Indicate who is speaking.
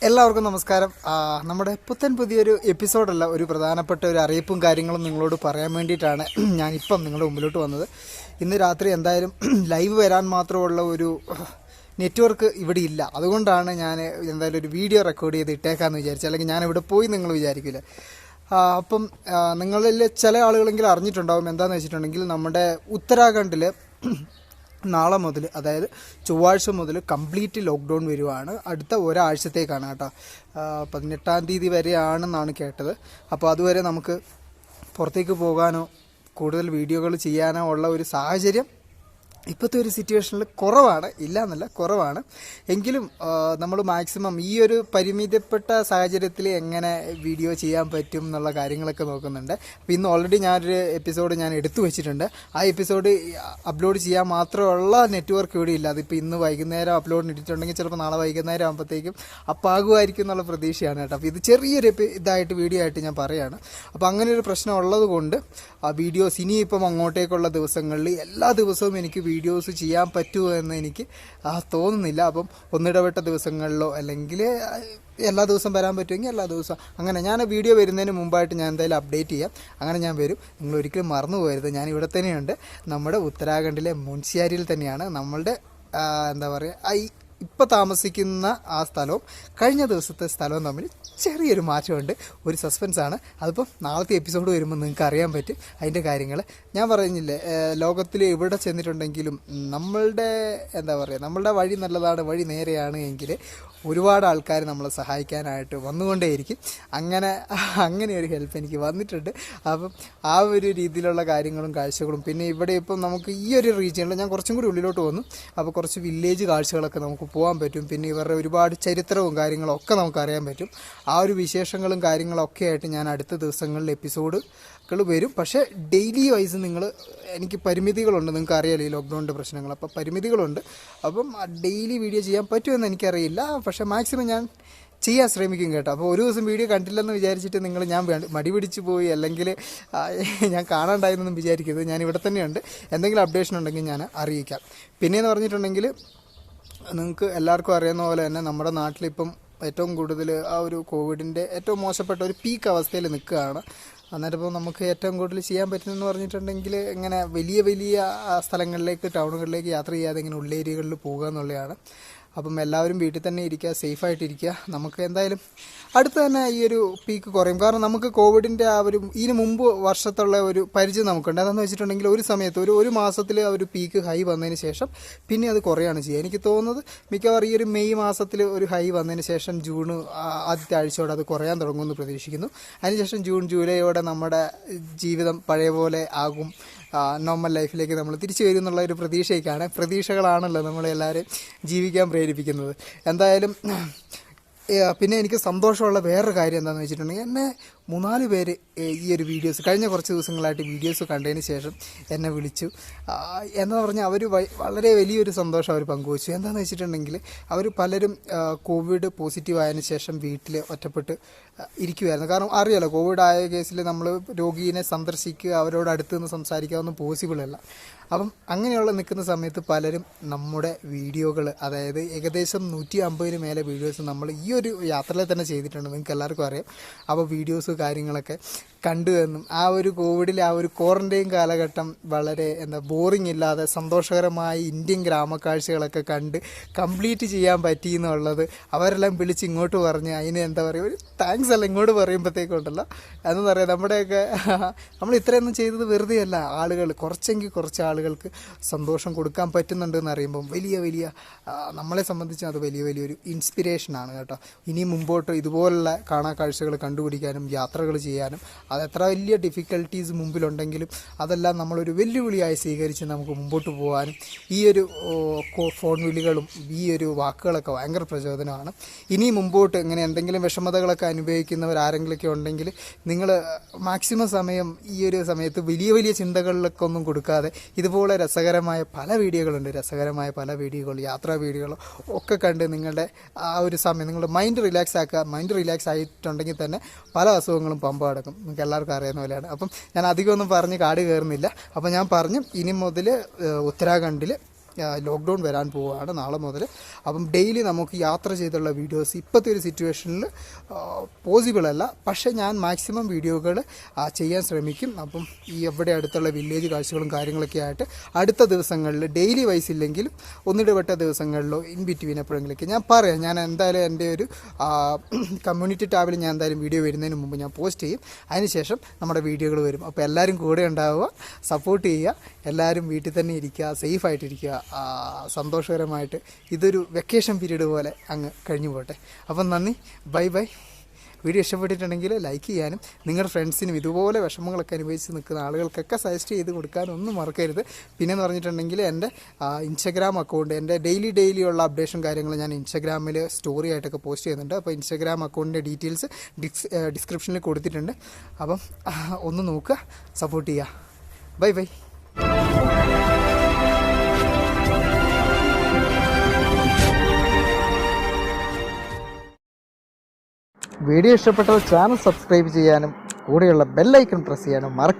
Speaker 1: എല്ലാവർക്കും നമസ്കാരം. നമ്മുടെ പുതിയൊരു എപ്പിസോഡല്ല, ഒരു പ്രധാനപ്പെട്ട ഒരു അറിയിപ്പും കാര്യങ്ങളും നിങ്ങളോട് പറയാൻ വേണ്ടിയിട്ടാണ് ഞാനിപ്പം നിങ്ങളുടെ മുമ്പിലോട്ട് വന്നത്. ഇന്ന് രാത്രി എന്തായാലും ലൈവ് വരാൻ മാത്രമുള്ള ഒരു നെറ്റ്വർക്ക് ഇവിടെ ഇല്ല. അതുകൊണ്ടാണ് ഞാൻ എന്തായാലും ഒരു വീഡിയോ റെക്കോർഡ് ചെയ്ത് ഇട്ടേക്കാമെന്ന് വിചാരിച്ചു. അല്ലെങ്കിൽ ഞാൻ ഇവിടെ പോയി നിങ്ങൾ വിചാരിക്കില്ല. അപ്പം നിങ്ങളിൽ ചില ആളുകളെങ്കിലും അറിഞ്ഞിട്ടുണ്ടാവും. എന്താണെന്ന് വെച്ചിട്ടുണ്ടെങ്കിൽ നമ്മുടെ ഉത്തരാഖണ്ഡിൽ നാളെ മുതൽ, അതായത് ചൊവ്വാഴ്ച മുതൽ കംപ്ലീറ്റ് ലോക്ക്ഡൗൺ വരുവാണ്. അടുത്ത ഒരാഴ്ചത്തേക്കാണ് കേട്ടോ. 18-ാം തീയതി വരെയാണെന്നാണ് കേട്ടത്. അപ്പോൾ അതുവരെ നമുക്ക് പുറത്തേക്ക് പോകാനോ കൂടുതൽ വീഡിയോകൾ ചെയ്യാനോ ഉള്ള ഒരു സാഹചര്യം ഇപ്പോഴത്തെ ഒരു സിറ്റുവേഷനിൽ കുറവാണ്. ഇല്ല എന്നല്ല, കുറവാണ്. എങ്കിലും നമ്മൾ മാക്സിമം ഈ ഒരു പരിമിതപ്പെട്ട സാഹചര്യത്തിൽ എങ്ങനെ വീഡിയോ ചെയ്യാൻ പറ്റും എന്നുള്ള കാര്യങ്ങളൊക്കെ നോക്കുന്നുണ്ട്. അപ്പോൾ ഇന്ന് ഓൾറെഡി ഞാനൊരു എപ്പിസോഡ് എടുത്തു വെച്ചിട്ടുണ്ട്. ആ എപ്പിസോഡ് അപ്ലോഡ് ചെയ്യാൻ മാത്രമുള്ള നെറ്റ്വർക്ക് ഇവിടെ ഇല്ല. അതിപ്പോൾ ഇന്ന് വൈകുന്നേരം അപ്ലോഡ് ഇട്ടിട്ടുണ്ടെങ്കിൽ ചിലപ്പോൾ നാളെ വൈകുന്നേരം ആകുമ്പോഴത്തേക്കും അപ്പാകുമായിരിക്കും എന്നുള്ള പ്രതീക്ഷയാണ് കേട്ടോ. അപ്പോൾ ഇത് ചെറിയൊരു വീഡിയോ ആയിട്ട് ഞാൻ പറയുകയാണ്. അപ്പോൾ അങ്ങനെ ഒരു പ്രശ്നം ഉള്ളത് കൊണ്ട് ആ വീഡിയോസ് ഇനിയിപ്പം അങ്ങോട്ടേക്കുള്ള ദിവസങ്ങളിൽ എല്ലാ ദിവസവും എനിക്ക് വീഡിയോസ് ചെയ്യാൻ പറ്റുമോ എന്ന് എനിക്ക് തോന്നുന്നില്ല. അപ്പം ഒന്നിടവിട്ട ദിവസങ്ങളിലോ അല്ലെങ്കിൽ എല്ലാ ദിവസവും വരാൻ പറ്റുമെങ്കിൽ എല്ലാ ദിവസവും അങ്ങനെ ഞാൻ വീഡിയോ വരുന്നതിന് മുമ്പായിട്ട് ഞാൻ എന്തായാലും അപ്ഡേറ്റ് ചെയ്യാം. അങ്ങനെ ഞാൻ വരും. നിങ്ങൾ ഒരിക്കലും മറന്നു പോകരുത്. ഞാൻ ഇവിടെ തന്നെയുണ്ട്, നമ്മുടെ ഉത്തരാഖണ്ഡിലെ മുൻസിയാരിയിൽ തന്നെയാണ്. നമ്മളുടെ എന്താ പറയുക, ഇപ്പോൾ താമസിക്കുന്ന ആ സ്ഥലവും കഴിഞ്ഞ ദിവസത്തെ സ്ഥലവും തമ്മിൽ ചെറിയൊരു മാറ്റമുണ്ട്. ഒരു സസ്പെൻസാണ്. അതിപ്പം നാളത്തെ എപ്പിസോഡ് വരുമ്പോൾ നിങ്ങൾക്ക് അറിയാൻ പറ്റും അതിൻ്റെ കാര്യങ്ങൾ. ഞാൻ പറഞ്ഞില്ലേ, ലോകത്തിൽ എവിടെ ചെന്നിട്ടുണ്ടെങ്കിലും നമ്മളുടെ എന്താ പറയുക, നമ്മളുടെ വഴി നല്ലതാണ്, വഴി നേരെയാണ് എങ്കിൽ ഒരുപാട് ആൾക്കാർ നമ്മളെ സഹായിക്കാനായിട്ട് വന്നുകൊണ്ടേയിരിക്കും. അങ്ങനെ ഒരു ഹെൽപ്പ് എനിക്ക് വന്നിട്ടുണ്ട്. അപ്പം ആ ഒരു രീതിയിലുള്ള കാര്യങ്ങളും കാഴ്ചകളും, പിന്നെ ഇവിടെ ഇപ്പം നമുക്ക് ഈ ഒരു റീജിയനിൽ ഞാൻ കുറച്ചും കൂടി ഉള്ളിലോട്ട് വന്നു. അപ്പോൾ കുറച്ച് വില്ലേജ് കാഴ്ചകളൊക്കെ നമുക്ക് പോകാൻ പറ്റും. പിന്നെ ഇവരുടെ ഒരുപാട് ചരിത്രവും കാര്യങ്ങളും ഒക്കെ നമുക്ക് അറിയാൻ പറ്റും. ആ ഒരു വിശേഷങ്ങളും കാര്യങ്ങളൊക്കെ ആയിട്ട് ഞാൻ അടുത്ത ദിവസങ്ങളിൽ എപ്പിസോഡുകൾ വരും. പക്ഷേ ഡെയിലി വൈസ് എനിക്ക് പരിമിതികളുണ്ട്. നിങ്ങൾക്ക് അറിയാലോ ഈ ലോക്ക്ഡൗണിൻ്റെ പ്രശ്നങ്ങൾ. അപ്പോൾ പരിമിതികളുണ്ട്. അപ്പം ഡെയിലി വീഡിയോ ചെയ്യാൻ പറ്റുമെന്ന് എനിക്കറിയില്ല. പക്ഷേ മാക്സിമം ഞാൻ ചെയ്യാൻ ശ്രമിക്കും കേട്ടോ. അപ്പോൾ ഒരു ദിവസം വീഡിയോ കണ്ടില്ലെന്ന് വിചാരിച്ചിട്ട് ഞാൻ മടി പിടിച്ച് പോയി അല്ലെങ്കിൽ ഞാൻ കാണാണ്ടായെന്നൊന്നും വിചാരിക്കരുത്. ഞാൻ ഇവിടെ തന്നെയുണ്ട്. എന്തെങ്കിലും അപ്ഡേഷൻ ഉണ്ടെങ്കിൽ ഞാൻ അറിയിക്കാം. പിന്നെയെന്ന് പറഞ്ഞിട്ടുണ്ടെങ്കിൽ നിങ്ങൾക്ക് എല്ലാവർക്കും അറിയാവുന്ന പോലെ തന്നെ നമ്മുടെ നാട്ടിലിപ്പം ഏറ്റവും കൂടുതൽ ആ ഒരു കോവിഡിൻ്റെ ഏറ്റവും മോശപ്പെട്ട ഒരു പീക്ക് അവസ്ഥയിൽ നിൽക്കുകയാണ്. അന്നേരപ്പോൾ നമുക്ക് ഏറ്റവും കൂടുതൽ ചെയ്യാൻ പറ്റുന്നതെന്ന് പറഞ്ഞിട്ടുണ്ടെങ്കിൽ ഇങ്ങനെ വലിയ സ്ഥലങ്ങളിലേക്ക്, ടൗണുകളിലേക്ക് യാത്ര ചെയ്യാതെ ഇങ്ങനെ ഉള്ളേരിയകളിൽ പോകുക എന്നുള്ളതാണ്. അപ്പം എല്ലാവരും വീട്ടിൽ തന്നെ ഇരിക്കുക, സേഫായിട്ടിരിക്കുക. നമുക്ക് എന്തായാലും അടുത്ത് തന്നെ ഈ ഒരു പീക്ക് കുറയും. കാരണം നമുക്ക് കോവിഡിൻ്റെ ആ ഒരു ഇതിന് മുമ്പ് വർഷത്തുള്ള ഒരു പരിചയം നമുക്കുണ്ട്. അതെന്ന് വെച്ചിട്ടുണ്ടെങ്കിൽ ഒരു സമയത്ത് ഒരു മാസത്തിൽ ആ ഒരു പീക്ക് ഹൈ വന്നതിന് ശേഷം പിന്നെ അത് കുറയാണ് ചെയ്യുക. എനിക്ക് തോന്നുന്നത് മിക്കവാറും ഈ ഒരു മെയ് മാസത്തിൽ ഒരു ഹൈ വന്നതിന് ശേഷം ജൂൺ ആദ്യത്തെ ആഴ്ചയോടെ അത് കുറയാൻ തുടങ്ങുമെന്ന് പ്രതീക്ഷിക്കുന്നു. അതിനുശേഷം ജൂൺ ജൂലൈയോടെ നമ്മുടെ ജീവിതം പഴയ പോലെ ആകും. നോർമൽ ലൈഫിലേക്ക് നമ്മൾ തിരിച്ചു വരും എന്നുള്ള ഒരു പ്രതീക്ഷകളാണല്ലോ നമ്മളെല്ലാവരും ജീവിക്കാൻ പ്രേരിപ്പിക്കുന്നത്. എന്തായാലും പിന്നെ എനിക്ക് സന്തോഷമുള്ള വേറൊരു കാര്യം എന്താണെന്ന് വെച്ചിട്ടുണ്ടെങ്കിൽ, എന്നെ 3-4 പേര് ഈ ഒരു വീഡിയോസ് കഴിഞ്ഞ കുറച്ച് ദിവസങ്ങളായിട്ട് വീഡിയോസ് കണ്ടതിന് ശേഷം എന്നെ വിളിച്ചു. എന്ന് പറഞ്ഞാൽ അവർ വളരെ വലിയൊരു സന്തോഷം അവർ പങ്കുവച്ചു. എന്താണെന്ന് വെച്ചിട്ടുണ്ടെങ്കിൽ അവർ പലരും കോവിഡ് പോസിറ്റീവ് ആയതിനു ശേഷം വീട്ടിൽ ഒറ്റപ്പെട്ട് ഇരിക്കുമായിരുന്നു. കാരണം അറിയാലോ, കോവിഡ് ആയ കേസിൽ നമ്മൾ രോഗീനെ സന്ദർശിക്കുക, അവരോട് അടുത്ത് നിന്ന് സംസാരിക്കുക ഒന്നും പോസിബിൾ അല്ല. അപ്പം അങ്ങനെയുള്ള നിൽക്കുന്ന സമയത്ത് പലരും നമ്മുടെ വീഡിയോകൾ, അതായത് ഏകദേശം 150 മേലെ വീഡിയോസ് നമ്മൾ ഈ ഒരു യാത്രയിൽ തന്നെ ചെയ്തിട്ടുണ്ട്. നിങ്ങൾക്ക് എല്ലാവർക്കും അറിയാം. അപ്പോൾ വീഡിയോസ് കാര്യങ്ങളൊക്കെ കണ്ടു എന്നും ആ ഒരു കോവിഡിലെ ആ ഒരു ക്വാറന്റൈൻ കാലഘട്ടം വളരെ ബോറിംഗ് ഇല്ലാതെ സന്തോഷകരമായി ഇന്ത്യൻ ഗ്രാമക്കാഴ്ചകളൊക്കെ കണ്ട് കംപ്ലീറ്റ് ചെയ്യാൻ പറ്റി എന്നുള്ളത് അവരെല്ലാം വിളിച്ച് ഇങ്ങോട്ട് പറഞ്ഞ് അതിന് ഒരു താങ്ക്സ് അല്ല ഇങ്ങോട്ട് പറയുമ്പോഴത്തേക്കുണ്ടല്ലോ. എന്ന് പറയാം, നമ്മുടെയൊക്കെ നമ്മൾ ഇത്രയൊന്നും ചെയ്തത് വെറുതെ അല്ല. ആളുകൾ കുറച്ച് ആളുകൾക്ക് സന്തോഷം കൊടുക്കാൻ പറ്റുന്നുണ്ടെന്ന് അറിയുമ്പം വലിയ നമ്മളെ സംബന്ധിച്ച് അത് വലിയൊരു ഇൻസ്പിറേഷനാണ് കേട്ടോ. ഇനി മുമ്പോട്ട് ഇതുപോലുള്ള കാഴ്ചകൾ കണ്ടുപിടിക്കാനും യാത്രകൾ ചെയ്യാനും, അത് എത്ര വലിയ ഡിഫിക്കൽട്ടീസ് മുമ്പിലുണ്ടെങ്കിലും അതെല്ലാം നമ്മളൊരു വെല്ലുവിളിയായി സ്വീകരിച്ച് നമുക്ക് മുമ്പോട്ട് പോകാനും ഈ ഒരു ഫോൺ വിളികളും ഈ ഒരു വാക്കുകളൊക്കെ ഭയങ്കര പ്രചോദനമാണ്. ഇനി മുമ്പോട്ട് ഇങ്ങനെ എന്തെങ്കിലും വിഷമതകളൊക്കെ അനുഭവിക്കുന്നവർ ആരെങ്കിലുമൊക്കെ ഉണ്ടെങ്കിൽ നിങ്ങൾ മാക്സിമം സമയം ഈ ഒരു സമയത്ത് വലിയ ചിന്തകളിലൊക്കെ ഒന്നും കൊടുക്കാതെ ഇതുപോലെ രസകരമായ പല വീഡിയോകൾ, യാത്രാ വീഡിയോകളോ ഒക്കെ കണ്ട് നിങ്ങളുടെ ആ ഒരു സമയം നിങ്ങളുടെ മൈൻഡ് റിലാക്സ് ആക്കുക. മൈൻഡ് റിലാക്സ് ആയിട്ടുണ്ടെങ്കിൽ തന്നെ പല അസുഖങ്ങളും പമ്പ കിടക്കും. നിങ്ങൾക്ക് എല്ലാവർക്കും അറിയുന്ന പോലെയാണ്. അപ്പം ഞാൻ അധികമൊന്നും പറഞ്ഞ് കാട് കയറുന്നില്ല. അപ്പം ഞാൻ പറഞ്ഞു, ഇനി മുതൽ ഉത്തരാഖണ്ഡിൽ ലോക്ക്ഡൗൺ വരാൻ പോവുകയാണ് നാളെ മുതൽ. അപ്പം ഡെയിലി നമുക്ക് യാത്ര ചെയ്തുള്ള വീഡിയോസ് ഇപ്പോഴത്തെ ഒരു സിറ്റുവേഷനിൽ പോസിബിൾ അല്ല. പക്ഷേ ഞാൻ മാക്സിമം വീഡിയോകൾ ചെയ്യാൻ ശ്രമിക്കും. അപ്പം ഈ എവിടെ അടുത്തുള്ള വില്ലേജ് കാഴ്ചകളും കാര്യങ്ങളൊക്കെ ആയിട്ട് അടുത്ത ദിവസങ്ങളിൽ ഡെയിലി വൈസ് ഇല്ലെങ്കിലും ഒന്നിടവിട്ട ദിവസങ്ങളിലോ ഇൻ ബിറ്റ്വീൻ എപ്പോഴെങ്കിലൊക്കെ ഞാൻ പറയാം. ഞാൻ എന്തായാലും എൻ്റെ ഒരു കമ്മ്യൂണിറ്റി ടാബിൽ ഞാൻ എന്തായാലും വീഡിയോ വരുന്നതിന് മുമ്പ് ഞാൻ പോസ്റ്റ് ചെയ്യും. അതിനുശേഷം നമ്മുടെ വീഡിയോകൾ വരും. അപ്പോൾ എല്ലാവരും കൂടെ ഉണ്ടാവുക, സപ്പോർട്ട് ചെയ്യുക. എല്ലാവരും വീട്ടിൽ തന്നെ ഇരിക്കുക, സേഫായിട്ടിരിക്കുക, സന്തോഷകരമായിട്ട് ഇതൊരു വെക്കേഷൻ പീരീഡ് പോലെ അങ്ങ് കഴിഞ്ഞു പോട്ടെ. അപ്പം നന്ദി, ബൈ ബൈ. വീഡിയോ ഇഷ്ടപ്പെട്ടിട്ടുണ്ടെങ്കിൽ ലൈക്ക് ചെയ്യാനും നിങ്ങളുടെ ഫ്രണ്ട്സിനും ഇതുപോലെ വിഷമങ്ങളൊക്കെ അനുഭവിച്ച് നിൽക്കുന്ന ആളുകൾക്കൊക്കെ സജസ്റ്റ് ചെയ്ത് കൊടുക്കാനൊന്നും മറക്കരുത്. പിന്നെയെന്ന് പറഞ്ഞിട്ടുണ്ടെങ്കിൽ എൻ്റെ ഇൻസ്റ്റഗ്രാം അക്കൗണ്ട്, എൻ്റെ ഡെയിലി ഉള്ള അപ്ഡേഷൻ കാര്യങ്ങൾ ഞാൻ ഇൻസ്റ്റഗ്രാമിൽ സ്റ്റോറി ആയിട്ടൊക്കെ പോസ്റ്റ് ചെയ്യുന്നുണ്ട്. അപ്പോൾ ഇൻസ്റ്റഗ്രാം അക്കൗണ്ടിൻ്റെ ഡീറ്റെയിൽസ് ഡിസ്ക്രിപ്ഷനിൽ കൊടുത്തിട്ടുണ്ട്. അപ്പം ഒന്ന് നോക്കുക, സപ്പോർട്ട് ചെയ്യുക. Bye bye. വീഡിയോ ഇഷ്ടപ്പെട്ടാൽ ചാനൽ സബ്സ്ക്രൈബ് ചെയ്യാനും കൂടെയുള്ള ബെൽ ഐക്കൺ പ്രസ് ചെയ്യാനും മറക്കരുത്.